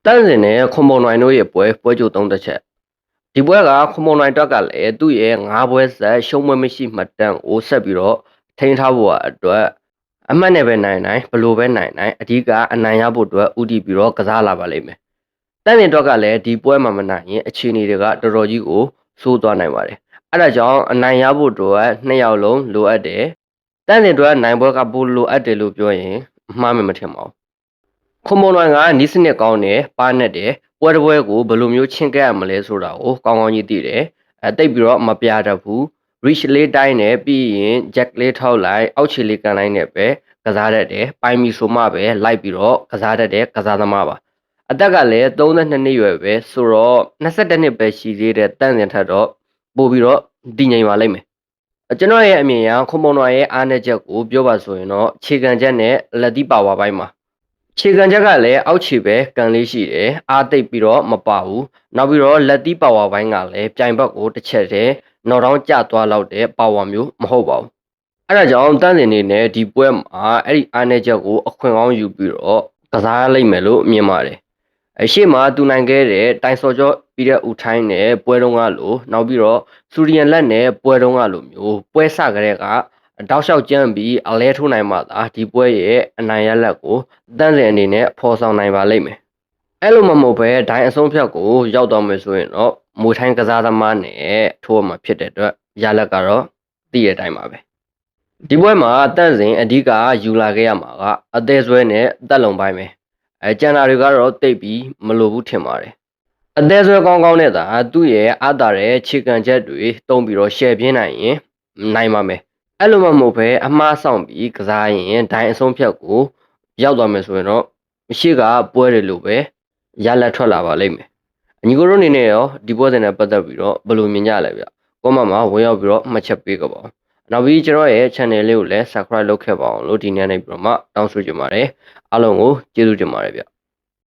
တန်းစင်နဲ့ခွန်ပုံနိုင်တို့ရဲ့ပွဲကြိုသုံးတစ်ချက်ဒီပွဲကခွန်ပုံနိုင်တွက်ကလည်းသူ့ရဲ့9ပွဲဆက်ရှုံးပွဲမရှိမှတ်တမ်းကိုဆက်ပြီးတော့ထိန်းထားဖို့အတွက်အမှတ်နဲ့ပဲနိုင်ဘလို့ပဲနိုင်အဓိကအနိုင်ရဖို့အတွက်ဥတီပြီးတော့ကစားလာပါလိမ့်မယ်တန်းစင်တွက်ကလည်းဒီပွဲမှာမနိုင်ရင်အခြေအနေတွေကတော်တော်ကြီးကိုဆိုးသွားနိုင်ပါတယ်အဲ့ဒါကြောင့်အနိုင်ရဖို့အတွက်2ယောက်လုံးလိုအပ်တယ်တန်းစင်တွက်နိုင်ပွဲကပိုလိုအပ်တယ်လို့ပြောရင်မှားမယ်မထင်ပါဘူးခွန်မွန်လွန်ကနီးစနစ်ကောင်းတယ်ပါနဲ့တယ်ပွဲတစ်ပွဲကိုဘယ်လိုမျိုးချင်းကပ်ရမလဲဆိုတာကိုကောင်းကောင်းကြီးသိတယ်တိတ်ပြီးတော့မပြတတ်ဘူး reach လေးတိုင်းနဲ့ပြီးရင် jack လေးထောက်လိုက်အောက်ခြေလေးကန်လိုက်နဲ့ပဲကစားတတ်တယ်ပိုင်မီဆိုမှပဲလိုက်ပြီးတော့ကစားတတ်တယ်ကစားသမားပါအသက်ကလည်း32နှစ်ရွယ်ပဲဆိုတော့22နှစ်ပဲရှိသေးတဲ့တန့်စင်ထက်တော့ပို့ပြီးတော့တည်ငြိမ်ပါလိမ့်မယ်ကျွန်တော်ရဲ့အမြင်အရခွန်မွန်လွန်ရဲ့အားနည်းချက်ကိုပြောပါဆိုရင်တော့ခြေခံချက်နဲ့လက်သီးပါဝါပိုင်းမှာခြေခံချက်ကလည်းအောက်ခြေပဲကန်လေးရှိတယ်အားသိပ်ပြီးတော့မပါဘူးနောက်ပြီးတော့လက်သီးပါဝါပိုင်းကလည်းပြိုင်ဘက်ကိုတစ်ချက်တည်းနော်တောင်းကျသွားလောက်တဲ့ပါဝါမျိုးမဟုတ်ပါဘူးအဲ့ဒါကြောင့်တန်းစင်နေနဲ့ဒီပွဲမှာအဲ့ဒီအားနည်းချက်ကိုအခွင့်ကောင်းယူပြီးတော့ကစားလိုက်မယ်လို့မြင်ပါတယ်အရှိမတူနိုင်ခဲ့တဲ့တိုင်စော်ကျော်ပြီးတဲ့ဦးထိုင်းနဲ့ပွဲတုံးကလို့နောက်ပြီးတော့စူရီယန်လက်နဲ့ပွဲတုံးကလို့မျိုးပွဲစကြတဲ့ကတောက်လျှောက်ကြမ်းပြီးအလဲထိုးနိုင်မှသာဒီပွဲရဲ့အနိုင်ရလက်ကိုတန်းစင်အနေနဲ့ဖော်ဆောင်နိုင်ပါလိမ့်မယ်အဲ့လိုမဟုတ်ပဲဒိုင်အဆုံးဖြတ်ကိုရောက်တော့မယ်ဆိုရင်တော့မူထိုင်းကစားသမားနဲ့ထိုးမှဖြစ်တဲ့အတွက်ရလက်ကတော့သိရတဲ့အတိုင်းပါပဲဒီပွဲမှာတန့်စင်အဓိကယူလာခဲ့ရမှာကအသေးဆွဲနဲ့တက်လုံပိုင်းပဲကျန်တာတွေကတော့တိတ်ပြီးမလိုဘူးထင်ပါတယ်အသေးဆွဲကောင်းကောင်းနဲ့သာသူ့ရဲ့အားတာတဲ့ခြေကန်ချက်တွေတုံးပြီးတော့ရှယ်ပြင်းနိုင်ရင်နိုင်ပါမယ်အဲ့လိုမှမဟုတ်ပဲအမှားဆောင်ပြီးကစားရင်ဒိုင်အဆုံးဖြတ်ကိုရောက်သွားမယ်ဆိုရင်တော့မရှိကပွဲတွေလိုပဲရလက်ထွက်လာပါလိမ့်မယ်ညီကိုတို့အနေနဲ့ရောဒီပွဲစဉ်နဲ့ပတ်သက်ပြီးတော့ဘယ်လိုမြင်ကြလဲဗျကောမန့်မှာဝင်ရောက်ပြီးတော့မှတ်ချက်ပေးကြပါဦးနောက်ပြီးကျွန်တော်ရဲ့ channel လေးကိုလည်း subscribe လုပ်ခဲ့ပါအောင်လို့ဒီနေ့နေပြီးတော့မှတောင်းဆိုချင်ပါတယ်အားလုံးကိုကျေးဇူးတင်ပါတယ်ဗျ